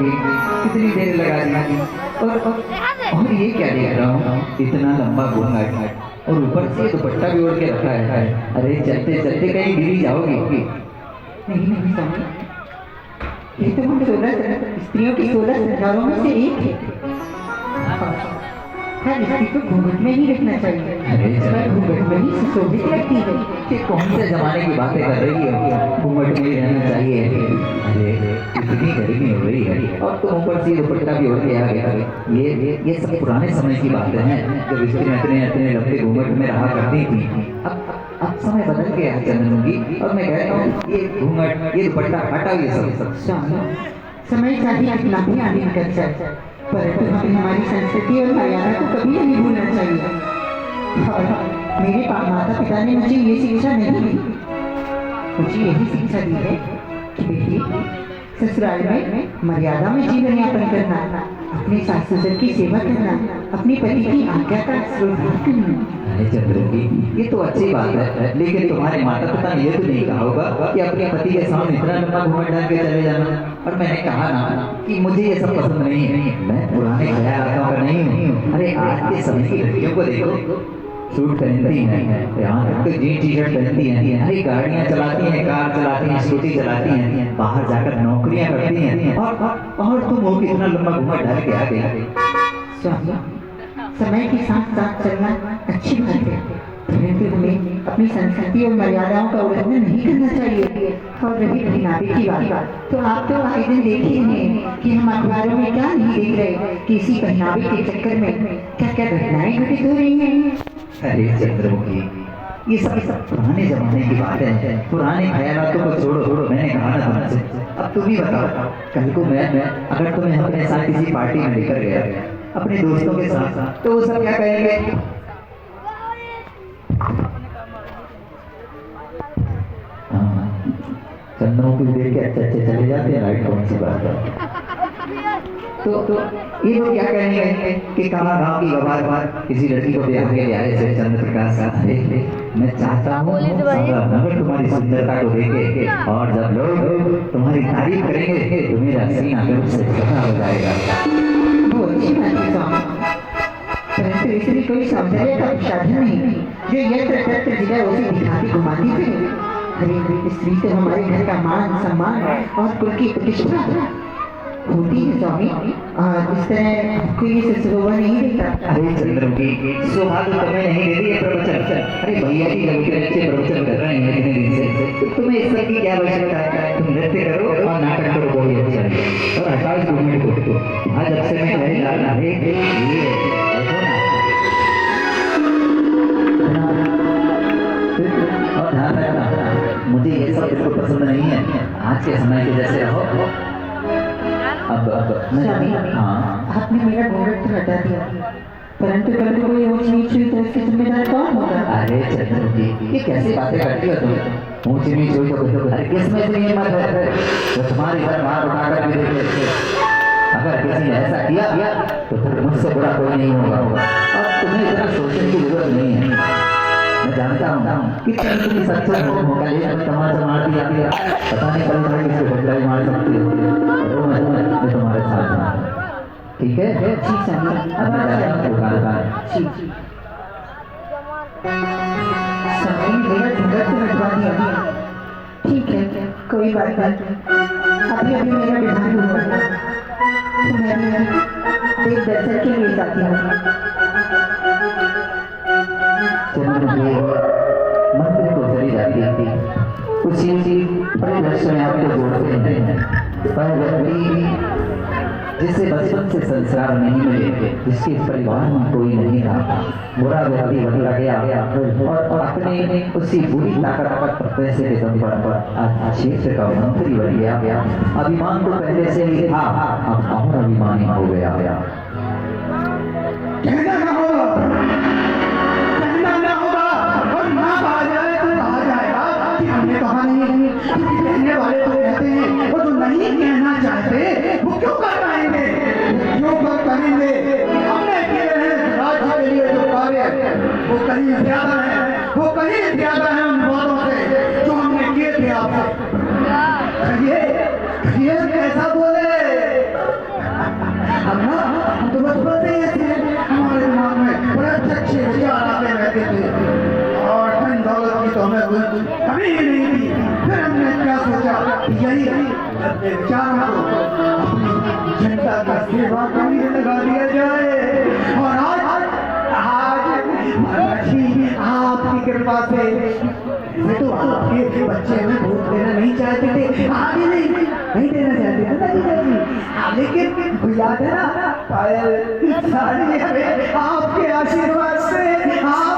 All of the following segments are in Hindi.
चंद्रमुखी, कितनी देर लगा दी। और ये क्या देख रहा हूँ, इतना लंबा घूंघट और ऊपर से दुपट्टा भी ओढ़ के रखा है। अरे चलते चलते कहीं गिरी जाओगी। नहीं नहीं स्वामी, ये तो हम 16 स्त्रियों की 16 संसारों में से एक है। हर स्त्री को घूंघट में ही रखना चाहिए। अरे पर घूंघट में ही सुशोभित लगती है। कि कौन से जमाने की बातें कर रही है, घूंघट में ही रहना चाहिए। अरे इतनी गर्मी हो रही है और तुम ऊपर से दुपट्टा भी ओढ़ के आ गया। ये सब पुराने समय की बातें हैं, जब स्त्रियां इतने इतने लंबे घूंघट में रहा करती थी। अब समय बदल गया है चंद्रमुखी, और मैं कहता हूँ ये घूंघट, ये दुपट्टा हटाओ, ये सब समय चाहे कितना भी आगे निकल जाए, परंतु हमें हमारी संस्कृति और मर्यादा को कभी नहीं भूलना चाहिए। और मेरे माता पिता ने मुझे ये शिक्षा नहीं दी, मुझे यही शिक्षा दी है कि बेटी ससुराल में मर्यादा में जीवन यापन करना, अपने सास ससुर की सेवा करना, अपने पति की आज्ञा का श्रद्धा करना। अरे चंद्रमुखी, ये तो अच्छी बात है, लेकिन तुम्हारे माता पिता ने ये तो नहीं कहा होगा कि अपने पति के सामने इतना लंबा घूंघट डाल के चले जाना। और मैंने कहा ना कि मुझे ये सब पसंद नहीं है, मैं पुराने ख्यालों का नहीं हूँ। अरे आज के समय की लड़कियों को देखो, सूट पहनती हैं, यहाँ तक तो जीन टी शर्ट पहनती हैं, अरे गाड़ियाँ चलाती हैं, कार चलाती हैं, स्कूटी चलाती हैं, बाहर जाकर नौकरियाँ करती हैं, और तुम वो कितना लंबा घूंघट डाल के आ गए। स्वामी, समय के साथ साथ चलना अच्छी बात है, परंतु हमें अपनी संस्कृति और मर्यादाओं का उल्लंघन नहीं करना चाहिए। और रही पहनावे की बात, तो आप तो आए दिन देख ही हैं कि हम अखबारों में क्या नहीं देख रहे कि इसी पहनावे के चक्कर में क्या क्या घटनाएं घटित हो रही हैं। अरे चंद्रमुखी, ये सब पुराने जमाने की बातें हैं, पुराने ख्यालों को छोड़ो। मैंने कहा ना तुमसे, अब तुम ही बताओ, कल को मैं अगर तुम्हें अपने साथ किसी पार्टी में लेकर गया अपने दोस्तों के साथ, तो वो सब क्या कहेंगे? चंद्रमुखी देख के अच्छे चले जाते हैं, राइट? कौन सी बात है? तो ये लोग क्या कहेंगे कि कहाँ गाँव की गवार किसी लड़की को ब्याह के ले आए थे चंद्र प्रकाश साथ। मैं चाहता हूँ अगर तुम्हारी सुंदरता को देखे और जब लोग तुम्हारी तारीफ करेंगे तो मेरा सीना गर्व से फटा हो जाएगा। वो अच्छी बात है स्वामी, परंतु इसमें कोई सौंदर्य का साधन नहीं जो यत्र तत्र जगह उसे दिखाती घुमाती है। अरे स्त्री तो हमारे घर का मान सम्मान और कुल की प्रतिष्ठा होती है स्वामी, और इस तरह कोई इसे शोभा नहीं देता। अरे चंद्रमुखी, शोभा तो तुम्हें नहीं देती है प्रवचन। अरे भैया जी लड़के अच्छे प्रवचन कर रहे हैं इतने दिन से, तो तुम्हें इस सब की क्या आवश्यकता है? तुम नृत्य करो और नाटक करो, कोई अच्छा है। और हटाओ इस घूंघट को। आज जब से मैं कह जा रहा है ये देखो ना, और ध्यान रखना, मुझे ये सब बिल्कुल पसंद नहीं है। आज के समय के जैसे रहो। अब हाँ, आपने मेरा घूंघट तो हटा दिया, परंतु कल को कोई ऊंच नीच हुई तो उसके जिम्मेदार कौन होगा? अरे चंद्रमुखी, ये कैसी बातें करती हो तुम? ऊंच नीच हुई तो अरे किसमें इतनी हिम्मत है तो तुम्हारी घर बाहर उठाकर भी देखे। अगर किसी ने ऐसा किया तो फिर मुझसे बुरा कोई नहीं होगा, और तुम्हें इतना सोचने की जरूरत नहीं है। मैं जानता हूँ कि तुम सच्चे हो, कल एक तमाशा मार दिया, पता नहीं कल तुम्हें किसको बदला भी मार सकती हो। मैं तुम्हारे साथ हूँ, ठीक है? ठीक है, अब मैं जाता हूँ दुकान पर। समय मेरा घूंघट तो हटवा दिया, ठीक है, कोई बात नहीं। अभी मेरा विधान हुआ तो मैं देव दर्शन के लिए जाती हूँ। मंदिर को चली जाती थी, उसी परिदृश्य में आपको जोड़ते हैं। पर व्यक्ति जिसे बचपन से संस्कार नहीं मिले, जिसके परिवार में कोई नहीं था, बुरा व्यक्ति बदला गया और अपने उसी बुरी ताकत पैसे के दम पर आज क्षेत्र का मंत्री बन गया। अभिमान तो पहले से ही था, अब और अभिमानी हो गया। हमने कहा नहीं, कहने वाले तो कहते हैं, और जो नहीं कहना चाहते वो क्यों कर पाएंगे, क्यों कर करेंगे? हमने किए हैं राज्य के लिए जो कार्य वो कहीं ज्यादा है, वो कहीं ज्यादा है उन बातों से जो हमने किए थे आपसे। ये कैसा बोले? कभी नहीं थी। फिर हमने क्या सोचा कि यही अपने विचारों को अपनी जनता का सेवा करने लगा दिया जाए। और आज महाराज जी आपकी कृपा से मैं तो आपके बच्चे में वोट देना नहीं चाहते थे, आगे नहीं देना चाहते थे दादी। लेकिन याद है ना पायल साड़ी हमें आपके आशीर्वाद से आज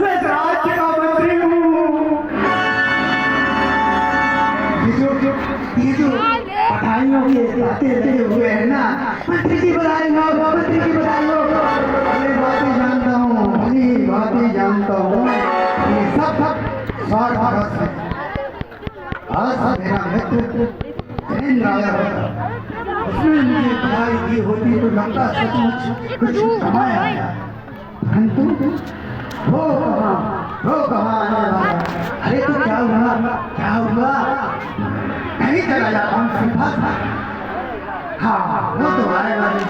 मैं राज्य का मंत्री हूँ। ये जो बधाइयों के बातें लगे हुए हैं ना, मंत्री की बधाई हो, मंत्री की बधाई हो। भली बातें जानता हूँ ये सब स्वार्थ है। आज मेरा मित्र जैन आया होता, उसने मुझे बधाई दी होती तो लगता सचमुच कुछ कमाया है। परंतु वो कहाँ आने वाला? अरे तो क्या हुआ? नहीं चला जाता हूँ संभा था। हाँ वो तो आएगा नहीं,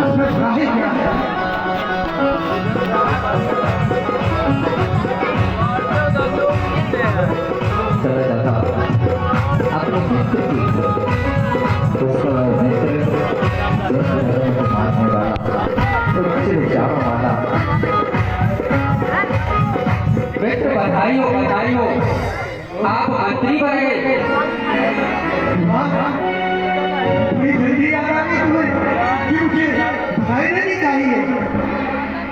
उसमें बुरा ही क्या है। चला जाता अपने मित्र की उसका मित्र मारने वाला उच्च विचारों वाला मित्र बधाई हो आप मंत्री बन गए। बड़ी जल्दी आ गई तुम्हें, क्योंकि बधाई नहीं चाहिए।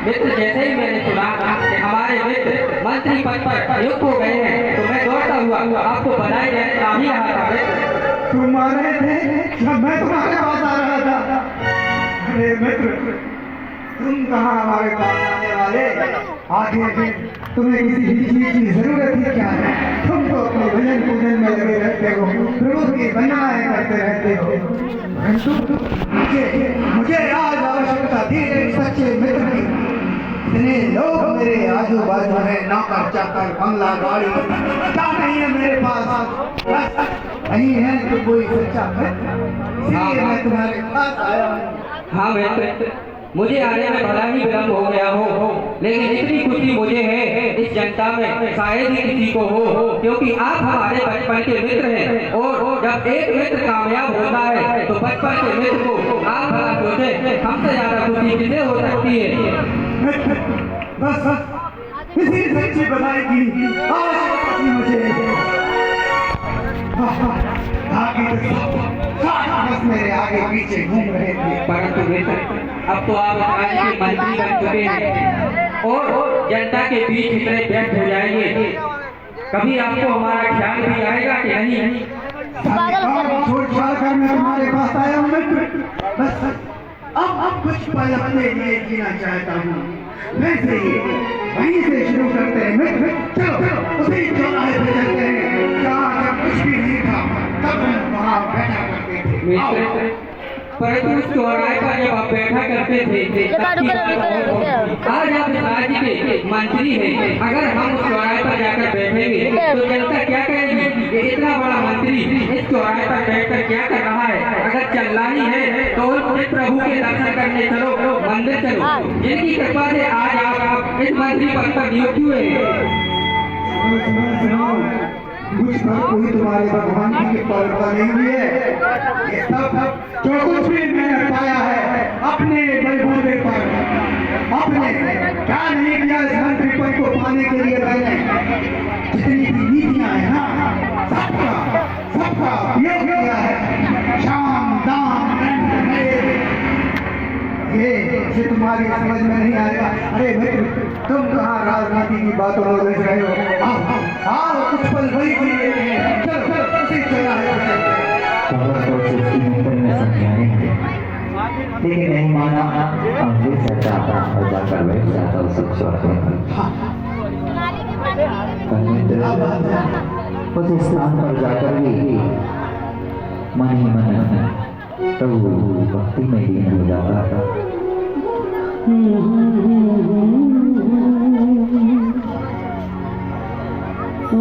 मित्र जैसे ही मैंने सुना कि हमारे मित्र मंत्री पद पर नियुक्त हो गए हैं तो मैं दौड़ता हुआ आपको बधाई देने आ ही रहा था। मित्र तुम आ रहे थे जब मैं तुम्हारे पास आ रहा था। अरे मित्र तुम कहाँ हमारे पास आने वाले? आगे तुम्हें किसी भी चीज की जरूरत ही क्या है? तुम तो अपने भजन पूजन में लगे रहते हो, प्रभु की वंदनाएं करते रहते हो। परंतु मुझे आज आवश्यकता थी एक सच्चे मित्र की। इतने लोग मेरे आजू बाजू है, नौकर चाकर बंगला गाड़ी क्या नहीं है मेरे पास? नहीं है तो कोई सच्चा मित्र, इसलिए मैं तुम्हारे पास आया हूँ। हाँ मित्र मुझे आने में भला ही विलम्ब हो गया हो, लेकिन इतनी खुशी मुझे है इस जनता में शायद ही किसी को हो, क्योंकि आप हमारे बचपन के मित्र हैं। और जब एक मित्र कामयाब होता है तो बचपन के मित्र को आप भला सोचे हमसे ज्यादा खुशी किसे हो सकती है। बस इसी सच्ची बधाई की आज मुझे बस मेरे आगे पीछे घूम रहे थे। परंतु मित्र अब तो आप राज्य के मंत्री बन चुके हैं और जनता के बीच इतने व्यक्त हो जाएंगे, कभी आपको हमारा ख्याल भी आएगा कि नहीं? छोड़ कर मैं तुम्हारे पास आया हूँ मित्र। बस अब कुछ पल अपने लिए जीना चाहता हूँ। वैसे ही वहीं से शुरू करते हैं मित्र। चलो उसी चौराहे पे चलते हैं जहाँ जब कुछ भी नहीं था तब हम वहाँ बैठा करते थे। मित्र परंतु उस चौराहे पर जब आप बैठा करते थे आज आप राज्य के मंत्री हैं, अगर हम उस चौराहे पर जाकर बैठेंगे तो जनता क्या कहेगी कि इतना बड़ा मंत्री इस चौराहे पर बैठकर क्या कर रहा है? अगर चलना ही है तो प्रभु के दर्शन करने चलो, मंदिर चलो, जिनकी कृपा से आज आप इस मंत्री पद पर नियुक्त हुए। मुझ पर कोई तुम्हारे भगवान की कृपा नहीं हुई है। ये सब जो कुछ भी मैंने पाया है अपने बलबूते पर, अपने क्या नहीं किया इस मंत्री पद को पाने के लिए मैंने जितनी भी नीतियां हैं ना सबका उपयोग किया है। शाम दाम ये तुम्हारी समझ में नहीं आएगा। अरे मित्र तुम कहाँ राजनीति की बातों में उलझ रहे हो? आओ कुछ पल वही के लिए चलो उसी चौराहे पर चलते हैं। लेकिन नहीं माना, अंग्रेज सरकार और जाकर बैठ जाता उस चौराहे पर। उस स्थान पर जाकर भी मन ही मन तो भक्ति में लीन हो जाता था। तो